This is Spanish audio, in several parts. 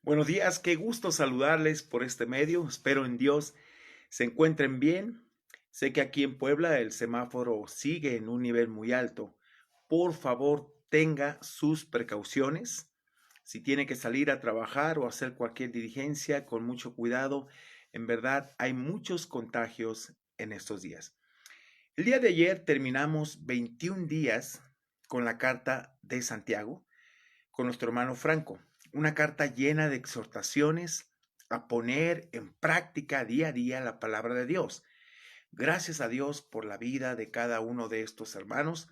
Buenos días, qué gusto saludarles por este medio. Espero en Dios se encuentren bien. Sé que aquí en Puebla el semáforo sigue en un nivel muy alto. Por favor, tenga sus precauciones. Si tiene que salir a trabajar o hacer cualquier diligencia, con mucho cuidado. En verdad, hay muchos contagios en estos días. El día de ayer terminamos 21 días con la carta de Santiago con nuestro hermano Franco. Una carta llena de exhortaciones a poner en práctica día a día la palabra de Dios. Gracias a Dios por la vida de cada uno de estos hermanos,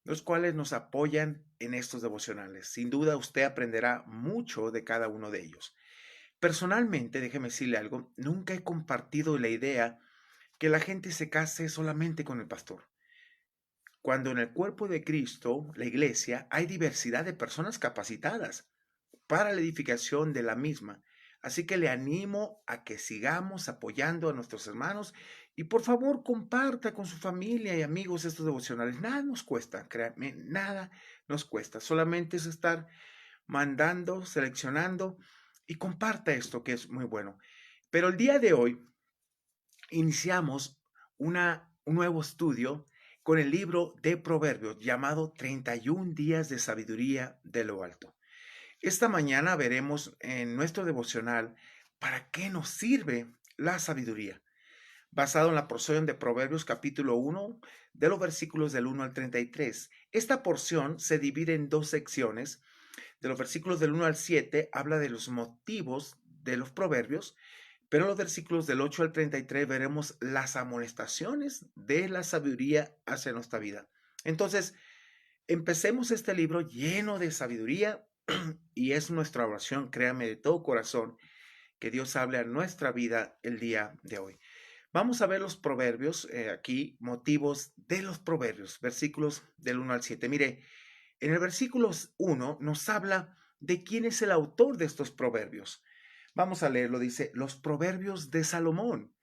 los cuales nos apoyan en estos devocionales. Sin duda usted aprenderá mucho de cada uno de ellos. Personalmente, déjeme decirle algo, nunca he compartido la idea que la gente se case solamente con el pastor. Cuando en el cuerpo de Cristo, la iglesia, hay diversidad de personas capacitadas para la edificación de la misma. Así que le animo a que sigamos apoyando a nuestros hermanos y por favor comparta con su familia y amigos estos devocionales. Nada nos cuesta, créanme, nada nos cuesta. Solamente es estar mandando, seleccionando y comparta esto que es muy bueno. Pero el día de hoy iniciamos un nuevo estudio con el libro de Proverbios llamado 31 días de sabiduría de lo alto. Esta mañana veremos en nuestro devocional para qué nos sirve la sabiduría, basado en la porción de Proverbios capítulo 1, de los versículos del 1 al 33. Esta porción se divide en dos secciones. De los versículos del 1 al 7 habla de los motivos de los proverbios, pero en los versículos del 8 al 33 veremos las amonestaciones de la sabiduría hacia nuestra vida. Entonces, empecemos este libro lleno de sabiduría y es nuestra oración, créame de todo corazón, que Dios hable a nuestra vida el día de hoy. Vamos a ver los proverbios, aquí, motivos de los proverbios, versículos del 1 al 7. Mire, en el versículo 1 nos habla de quién es el autor de estos proverbios. Vamos a leerlo, dice, los proverbios de Salomón,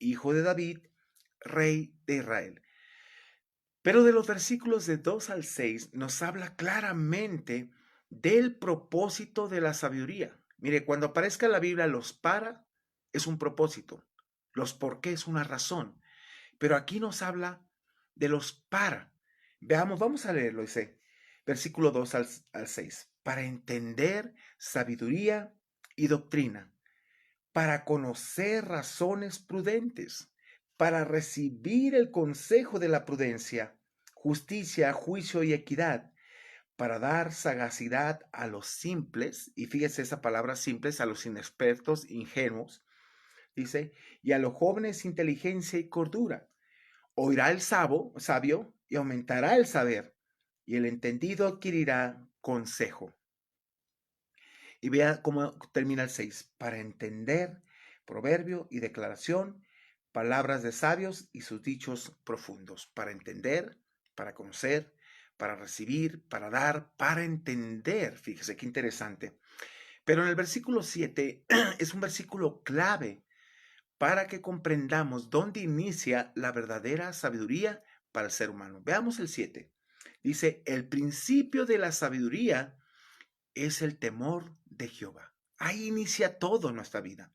hijo de David, rey de Israel. Pero de los versículos de 2 al 6 nos habla claramente del propósito de la sabiduría. Mire, cuando aparezca en la Biblia los para es un propósito, los por qué es una razón, pero aquí nos habla de los para. Veamos, vamos a leerlo, dice, versículo 2 al 6, para entender sabiduría y doctrina, para conocer razones prudentes, para recibir el consejo de la prudencia, justicia, juicio y equidad, para dar sagacidad a los simples, y fíjese esa palabra simples, a los inexpertos, ingenuos, dice, y a los jóvenes inteligencia y cordura. Oirá el sabio y aumentará el saber, y el entendido adquirirá consejo. Y vea cómo termina el 6. Para entender proverbio y declaración, palabras de sabios y sus dichos profundos. Para entender, para conocer, para recibir, para dar, para entender. Fíjese qué interesante. Pero en el versículo 7 es un versículo clave para que comprendamos dónde inicia la verdadera sabiduría para el ser humano. Veamos el 7. Dice, el principio de la sabiduría es el temor de Jehová. Ahí inicia todo en nuestra vida.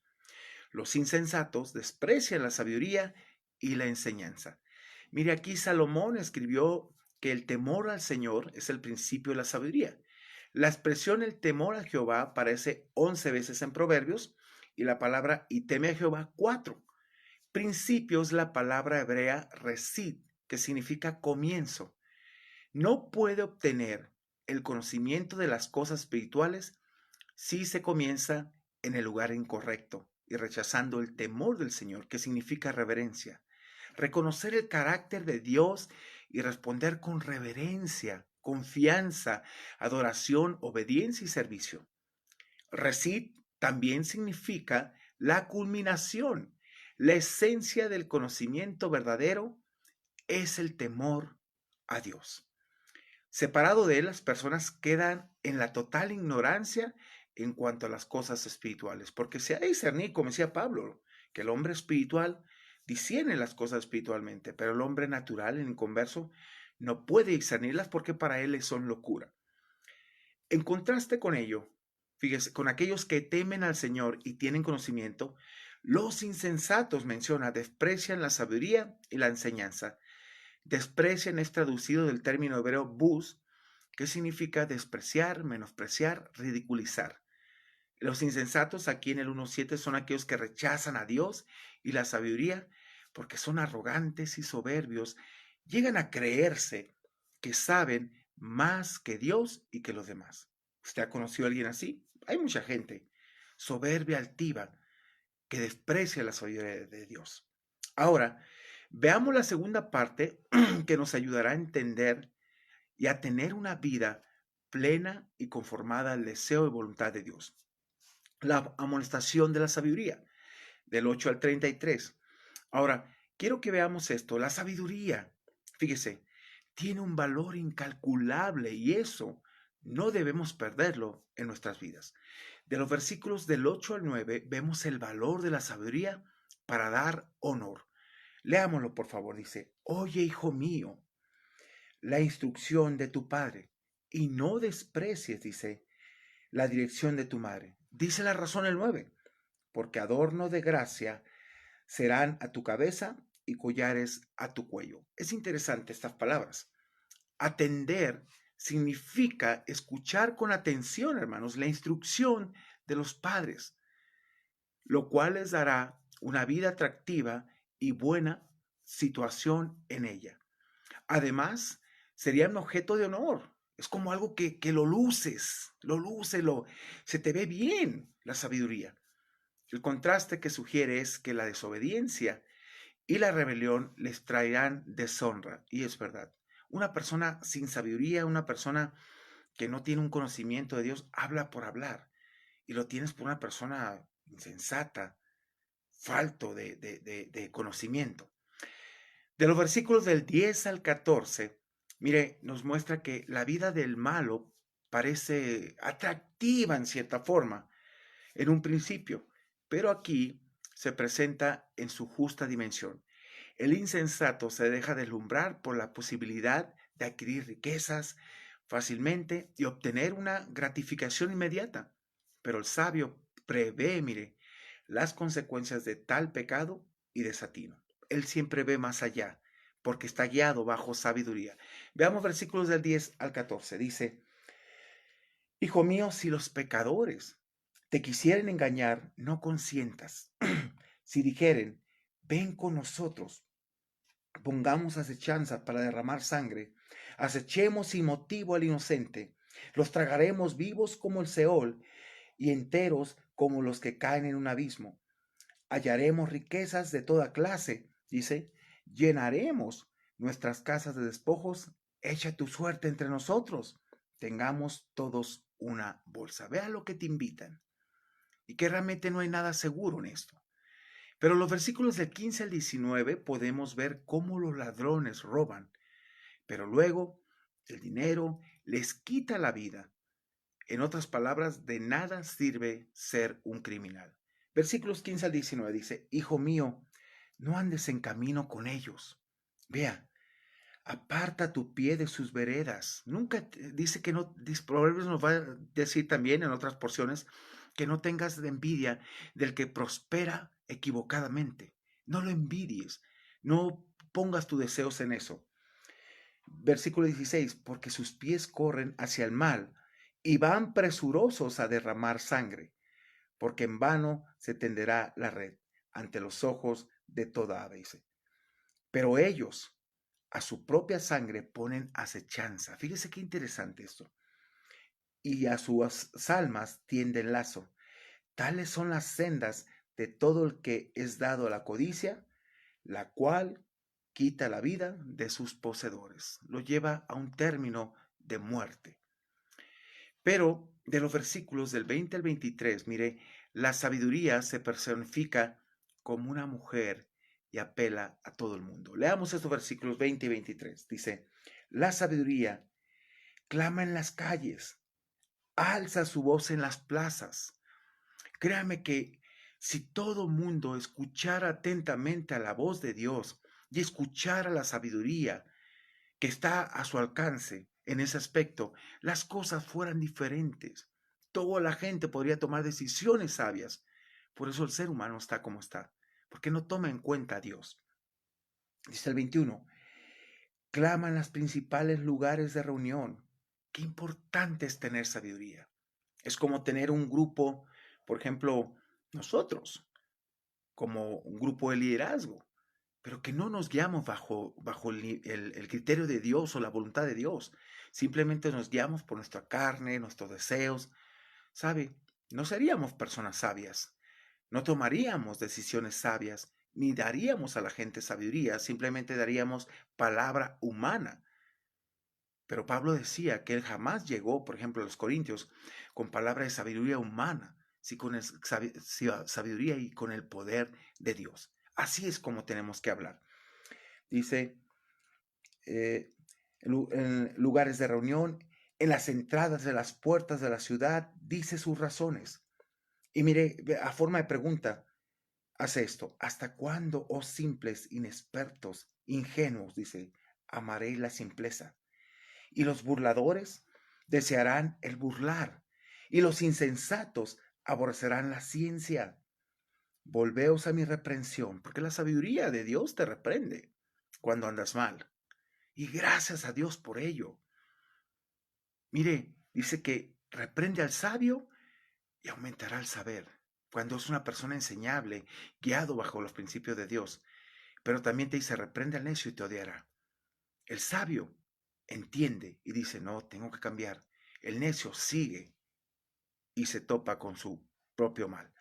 Los insensatos desprecian la sabiduría y la enseñanza. Mire, aquí Salomón escribió que el temor al Señor es el principio de la sabiduría. La expresión el temor a Jehová aparece 11 veces en Proverbios y la palabra y teme a Jehová 4. Principio es la palabra hebrea resid, que significa comienzo. No puede obtener el conocimiento de las cosas espirituales si se comienza en el lugar incorrecto y rechazando el temor del Señor, que significa reverencia. Reconocer el carácter de Dios y responder con reverencia, confianza, adoración, obediencia y servicio. Recit también significa la culminación, la esencia del conocimiento verdadero es el temor a Dios. Separado de él, las personas quedan en la total ignorancia en cuanto a las cosas espirituales, porque se ha de discernir, como decía Pablo, que el hombre espiritual discierne las cosas espiritualmente, pero el hombre natural, el inconverso, no puede discernirlas porque para él son locura. En contraste con ello, Fíjese, con aquellos que temen al Señor y tienen conocimiento, los insensatos, menciona, desprecian la sabiduría y la enseñanza. Desprecian es traducido del término hebreo bus, que significa despreciar, menospreciar, ridiculizar. Los insensatos aquí en el 1.7 son aquellos que rechazan a Dios y la sabiduría porque son arrogantes y soberbios. Llegan a creerse que saben más que Dios y que los demás. ¿Usted ha conocido a alguien así? Hay mucha gente soberbia, altiva, que desprecia la sabiduría de Dios. Ahora, veamos la segunda parte que nos ayudará a entender y a tener una vida plena y conformada al deseo y voluntad de Dios. La amonestación de la sabiduría, del 8 al 33. Ahora, quiero que veamos esto. La sabiduría, fíjese, tiene un valor incalculable y eso no debemos perderlo en nuestras vidas. De los versículos del 8 al 9 vemos el valor de la sabiduría para dar honor. Leámoslo, por favor. Dice, oye, hijo mío, la instrucción de tu padre y no desprecies, dice, la dirección de tu madre. Dice la razón el 9, porque adorno de gracia serán a tu cabeza y collares a tu cuello. Es interesante estas palabras. Atender significa escuchar con atención, hermanos, la instrucción de los padres, lo cual les dará una vida atractiva y buena situación en ella. Además, sería un objeto de honor. Es como algo que lo luces, se te ve bien la sabiduría. El contraste que sugiere es que la desobediencia y la rebelión les traerán deshonra. Y es verdad. Una persona sin sabiduría, una persona que no tiene un conocimiento de Dios, habla por hablar. Y lo tienes por una persona insensata, falto de conocimiento. De los versículos del 10 al 14, mire, nos muestra que la vida del malo parece atractiva en cierta forma, en un principio, pero aquí se presenta en su justa dimensión. El insensato se deja deslumbrar por la posibilidad de adquirir riquezas fácilmente y obtener una gratificación inmediata. Pero el sabio prevé, mire, las consecuencias de tal pecado y desatino. Él siempre ve más allá, porque está guiado bajo sabiduría. Veamos versículos del 10 al 14. Dice, hijo mío, si los pecadores te quisieren engañar, no consientas. Si dijeren, ven con nosotros, pongamos acechanza para derramar sangre, acechemos sin motivo al inocente, los tragaremos vivos como el Seol y enteros como los que caen en un abismo. Hallaremos riquezas de toda clase, dice, llenaremos nuestras casas de despojos, echa tu suerte entre nosotros, tengamos todos una bolsa. Vea lo que te invitan y que realmente no hay nada seguro en esto. Pero los versículos del 15 al 19 podemos ver cómo los ladrones roban, pero luego el dinero les quita la vida. En otras palabras, de nada sirve ser un criminal. Versículos 15 al 19 dice, hijo mío, no andes en camino con ellos. Vea, aparta tu pie de sus veredas. Nunca dice que no, Proverbios nos va a decir también en otras porciones que no tengas envidia del que prospera equivocadamente. No lo envidies, no pongas tus deseos en eso. Versículo 16, porque sus pies corren hacia el mal y van presurosos a derramar sangre, porque en vano se tenderá la red ante los ojos de toda ave. Pero ellos a su propia sangre ponen acechanza. Fíjese qué interesante esto. Y a sus almas tienden lazo. Tales son las sendas de todo el que es dado a la codicia, la cual quita la vida de sus poseedores. Lo lleva a un término de muerte. Pero de los versículos del 20 al 23, mire, la sabiduría se personifica como una mujer y apela a todo el mundo. Leamos estos versículos 20 y 23. Dice, la sabiduría clama en las calles, alza su voz en las plazas. Créame que si todo mundo escuchara atentamente a la voz de Dios y escuchara la sabiduría que está a su alcance en ese aspecto, las cosas fueran diferentes. toda la gente podría tomar decisiones sabias. Por eso el ser humano está como está, porque no toma en cuenta a Dios. Dice el 21, clama en los principales lugares de reunión. Qué importante es tener sabiduría. Es como tener un grupo, por ejemplo, nosotros, como un grupo de liderazgo, pero que no nos guiamos bajo el criterio de Dios o la voluntad de Dios. Simplemente nos guiamos por nuestra carne, nuestros deseos. ¿Sabe? No seríamos personas sabias. No tomaríamos decisiones sabias, ni daríamos a la gente sabiduría, simplemente daríamos palabra humana. Pero Pablo decía que él jamás llegó, por ejemplo, a los Corintios, con palabra de sabiduría humana, sino con sabiduría y con el poder de Dios. Así es como tenemos que hablar. Dice, en lugares de reunión, en las entradas de las puertas de la ciudad, dice sus razones. Y mire, a forma de pregunta, hace esto. ¿Hasta cuándo, oh simples, inexpertos, ingenuos, dice, amaréis la simpleza? Y los burladores desearán el burlar, y los insensatos aborrecerán la ciencia. Volveos a mi reprensión, porque la sabiduría de Dios te reprende cuando andas mal. Y gracias a Dios por ello. Mire, dice que reprende al sabio y aumentará el saber. Cuando es una persona enseñable, guiado bajo los principios de Dios. Pero también te dice, reprende al necio y te odiará. El sabio entiende y dice, no, tengo que cambiar. El necio sigue y se topa con su propio mal.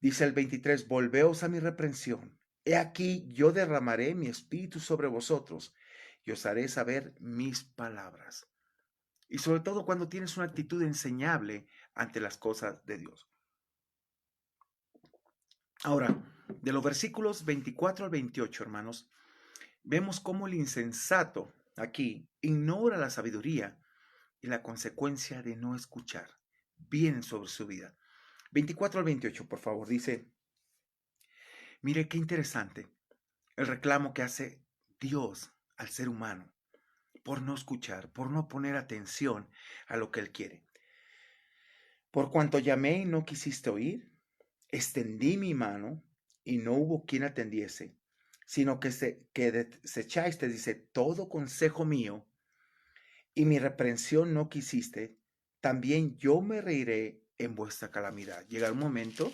Dice el 23, volveos a mi reprensión. He aquí, yo derramaré mi espíritu sobre vosotros y os haré saber mis palabras. Y sobre todo cuando tienes una actitud enseñable ante las cosas de Dios. Ahora, de los versículos 24 al 28, hermanos, vemos cómo el insensato aquí ignora la sabiduría y la consecuencia de no escuchar viene sobre su vida. 24 al 28, por favor, dice, mire qué interesante el reclamo que hace Dios al ser humano por no escuchar, por no poner atención a lo que Él quiere. Por cuanto llamé y no quisiste oír, extendí mi mano y no hubo quien atendiese, sino que desechaste, dice, todo consejo mío y mi reprensión no quisiste, también yo me reiré en vuestra calamidad. Llega un momento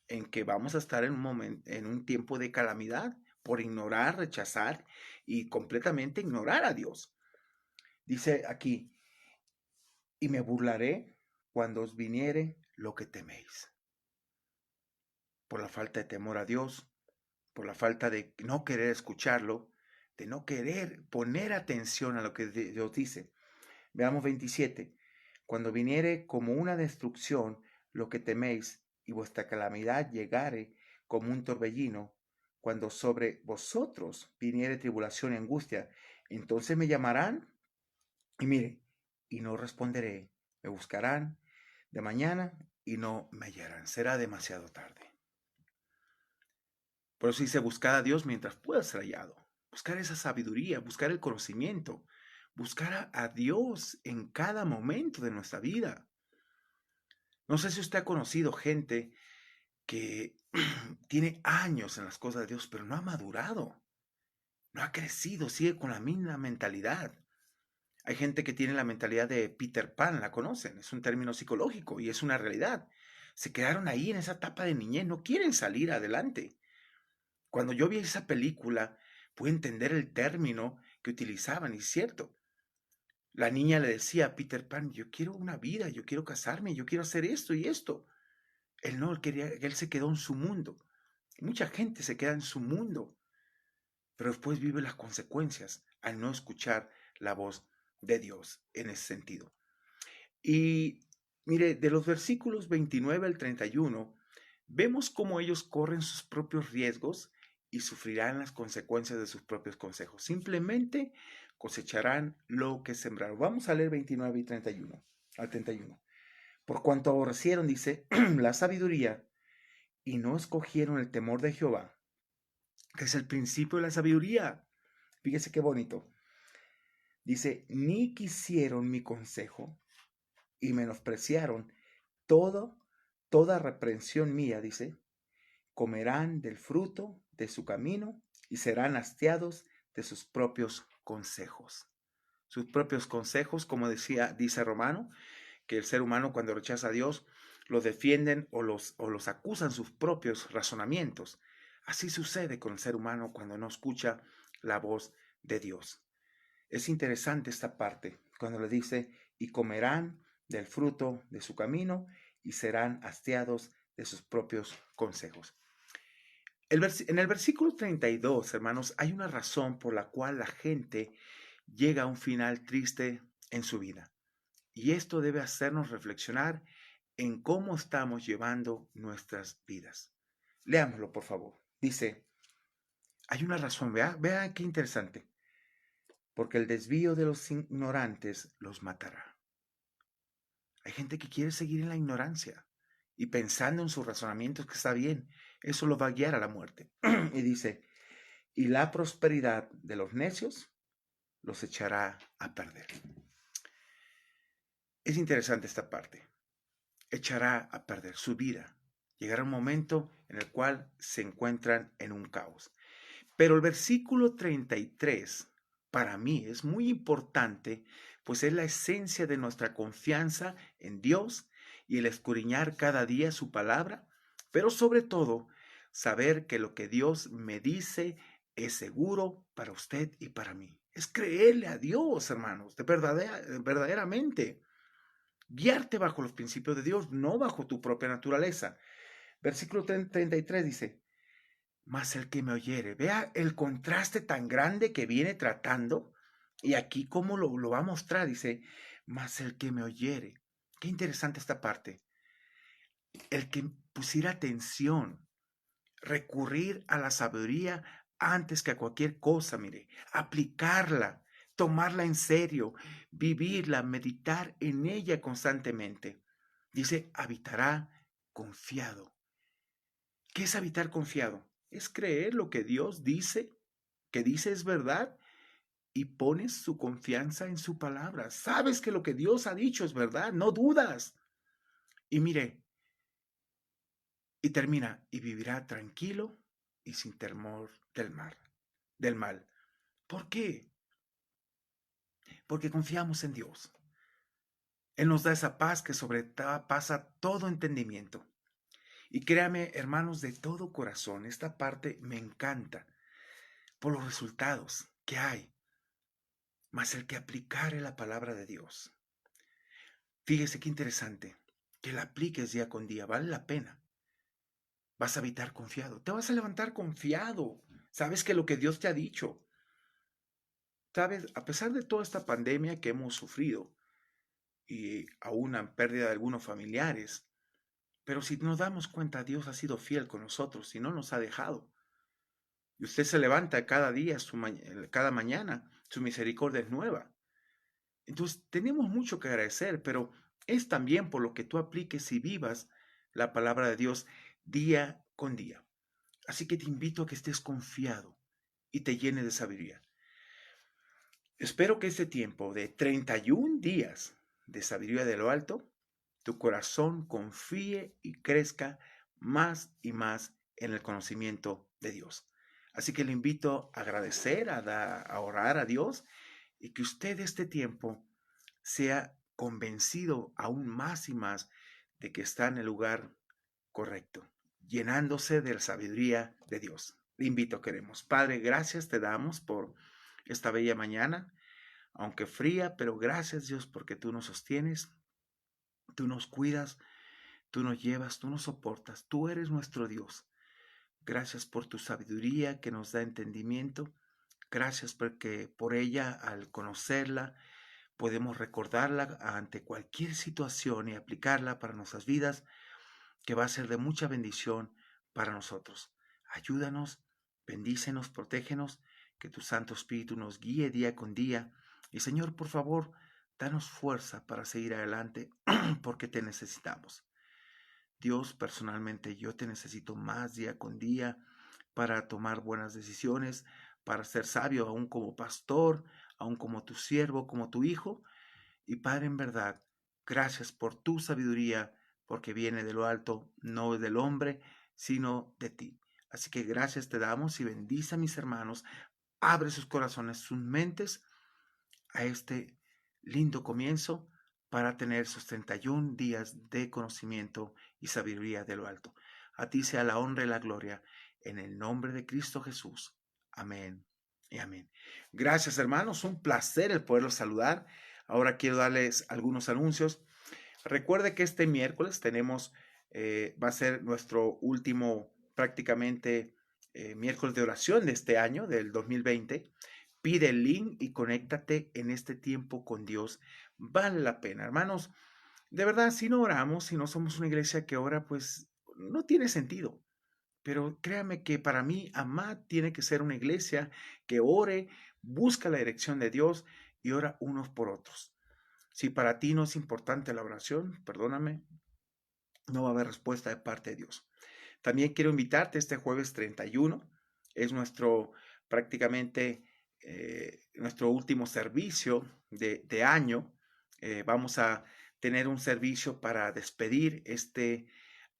en que vamos a estar en un tiempo de calamidad por ignorar, rechazar y completamente ignorar a Dios. Dice aquí, y me burlaré cuando os viniere lo que teméis. Por la falta de temor a Dios, por la falta de no querer escucharlo, de no querer poner atención a lo que Dios dice. Veamos 27. Cuando viniere como una destrucción lo que teméis y vuestra calamidad llegare como un torbellino, cuando sobre vosotros viniere tribulación y angustia, entonces me llamarán y mire, y no responderé, me buscarán de mañana y no me hallarán, será demasiado tarde. Por eso dice, buscar a Dios mientras pueda ser hallado, buscar esa sabiduría, buscar el conocimiento, buscar a Dios en cada momento de nuestra vida. No sé si usted ha conocido gente que tiene años en las cosas de Dios, pero no ha madurado, no ha crecido, sigue con la misma mentalidad. Hay gente que tiene la mentalidad de Peter Pan, la conocen, es un término psicológico y es una realidad. Se quedaron ahí en esa etapa de niñez, no quieren salir adelante. Cuando yo vi esa película, pude entender el término que utilizaban, y es cierto. La niña le decía a Peter Pan, yo quiero una vida, yo quiero casarme, yo quiero hacer esto y esto. Él no, él se quedó en su mundo. Mucha gente se queda en su mundo, pero después vive las consecuencias al no escuchar la voz de Dios en ese sentido. Y mire, de los versículos 29 al 31, vemos cómo ellos corren sus propios riesgos y sufrirán las consecuencias de sus propios consejos. Simplemente cosecharán lo que sembraron. Vamos a leer 29 y 31 al 31. Por cuanto aborrecieron, dice, la sabiduría y no escogieron el temor de Jehová, que es el principio de la sabiduría. Fíjese qué bonito. Dice, ni quisieron mi consejo y menospreciaron todo, toda reprensión mía, dice, comerán del fruto de su camino y serán hastiados de sus propios consejos. Sus propios consejos, como dice Romano, que el ser humano cuando rechaza a Dios, lo defienden o los acusan sus propios razonamientos. Así sucede con el ser humano cuando no escucha la voz de Dios. Es interesante esta parte, cuando le dice, y comerán del fruto de su camino y serán hastiados de sus propios consejos. En el versículo 32, hermanos, hay una razón por la cual la gente llega a un final triste en su vida. Y esto debe hacernos reflexionar en cómo estamos llevando nuestras vidas. Leámoslo, por favor. Dice, hay una razón, vea qué interesante. Porque el desvío de los ignorantes los matará. Hay gente que quiere seguir en la ignorancia y pensando en sus razonamientos que está bien, eso lo va a guiar a la muerte. Y dice, y la prosperidad de los necios los echará a perder. Es interesante esta parte. Echará a perder su vida. Llegará un momento en el cual se encuentran en un caos. Pero el versículo 33 para mí es muy importante, pues es la esencia de nuestra confianza en Dios y el escudriñar cada día su palabra, pero sobre todo saber que lo que Dios me dice es seguro para usted y para mí. Es creerle a Dios, hermanos, verdaderamente. Guiarte bajo los principios de Dios, no bajo tu propia naturaleza. Versículo 33 dice, mas el que me oyere, vea el contraste tan grande que viene tratando, y aquí cómo lo va a mostrar, dice, mas el que me oyere. Qué interesante esta parte. El que pusiera atención, recurrir a la sabiduría antes que a cualquier cosa, mire, aplicarla, tomarla en serio, vivirla, meditar en ella constantemente. Dice, habitará confiado. ¿Qué es habitar confiado? Es creer lo que dice es verdad y pones su confianza en su palabra. Sabes que lo que Dios ha dicho es verdad, no dudas. Y mire, y termina, y vivirá tranquilo y sin temor del mal. ¿Por qué? Porque confiamos en Dios. Él nos da esa paz que sobrepasa todo entendimiento. Y créame, hermanos, de todo corazón, esta parte me encanta por los resultados que hay. Mas el que aplicare la palabra de Dios. Fíjese qué interesante, que la apliques día con día, vale la pena. Vas a habitar confiado, te vas a levantar confiado. Sabes que lo que Dios te ha dicho, sabes, a pesar de toda esta pandemia que hemos sufrido y aún la pérdida de algunos familiares, pero si nos damos cuenta, Dios ha sido fiel con nosotros y no nos ha dejado. Y usted se levanta cada día, cada mañana, su misericordia es nueva. Entonces, tenemos mucho que agradecer, pero es también por lo que tú apliques y vivas la palabra de Dios día con día. Así que te invito a que estés confiado y te llene de sabiduría. Espero que este tiempo de 31 días de sabiduría de lo alto, tu corazón confíe y crezca más y más en el conocimiento de Dios. Así que le invito a agradecer, a orar a Dios y que usted este tiempo sea convencido aún más y más de que está en el lugar correcto, llenándose de la sabiduría de Dios. Le invito, queremos. Padre, gracias te damos por esta bella mañana, aunque fría, pero gracias Dios porque tú nos sostienes, tú nos cuidas, tú nos llevas, tú nos soportas, tú eres nuestro Dios. Gracias por tu sabiduría que nos da entendimiento. Gracias porque por ella, al conocerla, podemos recordarla ante cualquier situación y aplicarla para nuestras vidas, que va a ser de mucha bendición para nosotros. Ayúdanos, bendícenos, protégenos, que tu Santo Espíritu nos guíe día con día. Y Señor, por favor, danos fuerza para seguir adelante, porque te necesitamos. Dios, personalmente yo te necesito más día con día para tomar buenas decisiones, para ser sabio, aún como pastor, aún como tu siervo, como tu hijo. Y Padre, en verdad, gracias por tu sabiduría, porque viene de lo alto, no del hombre, sino de ti. Así que gracias te damos y bendice a mis hermanos, abre sus corazones, sus mentes a este lindo comienzo para tener sus 31 días de conocimiento y sabiduría de lo alto. A ti sea la honra y la gloria en el nombre de Cristo Jesús. Amén y amén. Gracias, hermanos. Un placer el poderlos saludar. Ahora quiero darles algunos anuncios. Recuerde que este miércoles va a ser nuestro último prácticamente miércoles de oración de este año, del 2020. Pide el link y conéctate en este tiempo con Dios. Vale la pena, hermanos. De verdad, si no oramos, si no somos una iglesia que ora, pues no tiene sentido. Pero créame que para mí, Amad tiene que ser una iglesia que ore, busca la dirección de Dios y ora unos por otros. Si para ti no es importante la oración, perdóname, no va a haber respuesta de parte de Dios. También quiero invitarte este jueves 31, es prácticamente nuestro último servicio de año. Vamos a tener un servicio para despedir este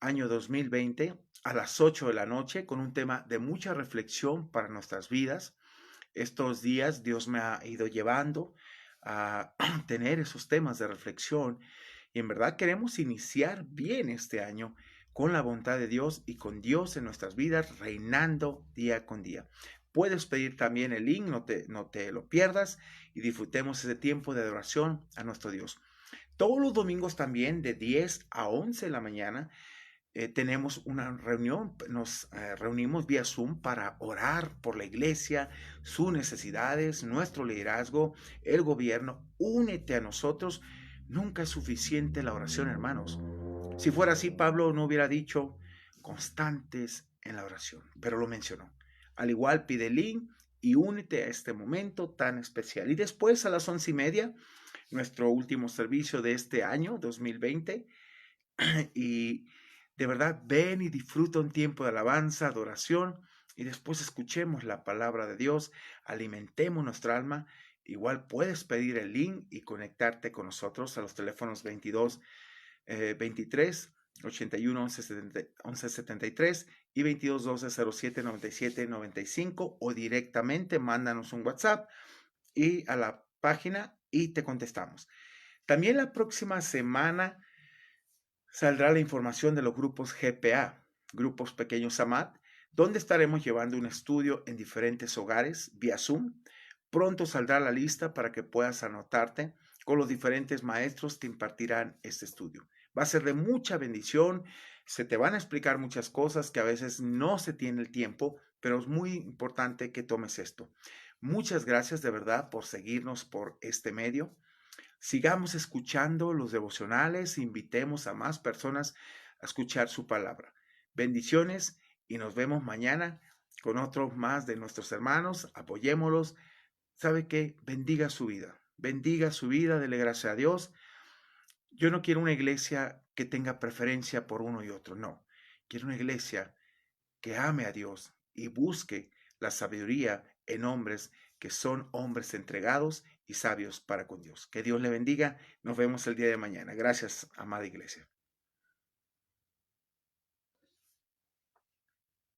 año 2020 a las 8 de la noche con un tema de mucha reflexión para nuestras vidas. Estos días Dios me ha ido llevando a tener esos temas de reflexión y en verdad queremos iniciar bien este año con la voluntad de Dios y con Dios en nuestras vidas, reinando día con día. Puedes pedir también el link, no te lo pierdas y disfrutemos ese tiempo de adoración a nuestro Dios. Todos los domingos también de 10 a 11 de la mañana tenemos una reunión, nos reunimos vía Zoom para orar por la iglesia, sus necesidades, nuestro liderazgo, el gobierno. Únete a nosotros. Nunca es suficiente la oración, hermanos. Si fuera así, Pablo no hubiera dicho constantes en la oración, pero lo mencionó. Al igual, pide el link y únete a este momento tan especial. Y después a las 11:30, nuestro último servicio de este año, 2020. Y de verdad, ven y disfruta un tiempo de alabanza, adoración, y después escuchemos la palabra de Dios, alimentemos nuestra alma. Igual puedes pedir el link y conectarte con nosotros a los teléfonos 22 23 81 11 73 y 22 12 07 97 95, o directamente mándanos un WhatsApp y a la página y te contestamos. También la próxima semana saldrá la información de los grupos GPA, Grupos Pequeños Amad, donde estaremos llevando un estudio en diferentes hogares vía Zoom. Pronto saldrá la lista para que puedas anotarte con los diferentes maestros que impartirán este estudio. Va a ser de mucha bendición, se te van a explicar muchas cosas que a veces no se tiene el tiempo, pero es muy importante que tomes esto. Muchas gracias de verdad por seguirnos por este medio. Sigamos escuchando los devocionales, invitemos a más personas a escuchar su palabra. Bendiciones y nos vemos mañana con otros más de nuestros hermanos. Apoyémoslos. ¿Sabe qué? Bendiga su vida, dele gracias a Dios. Yo no quiero una iglesia que tenga preferencia por uno y otro, no. Quiero una iglesia que ame a Dios y busque la sabiduría en hombres que son hombres entregados y sabios para con Dios. Que Dios le bendiga. Nos vemos el día de mañana. Gracias, amada iglesia.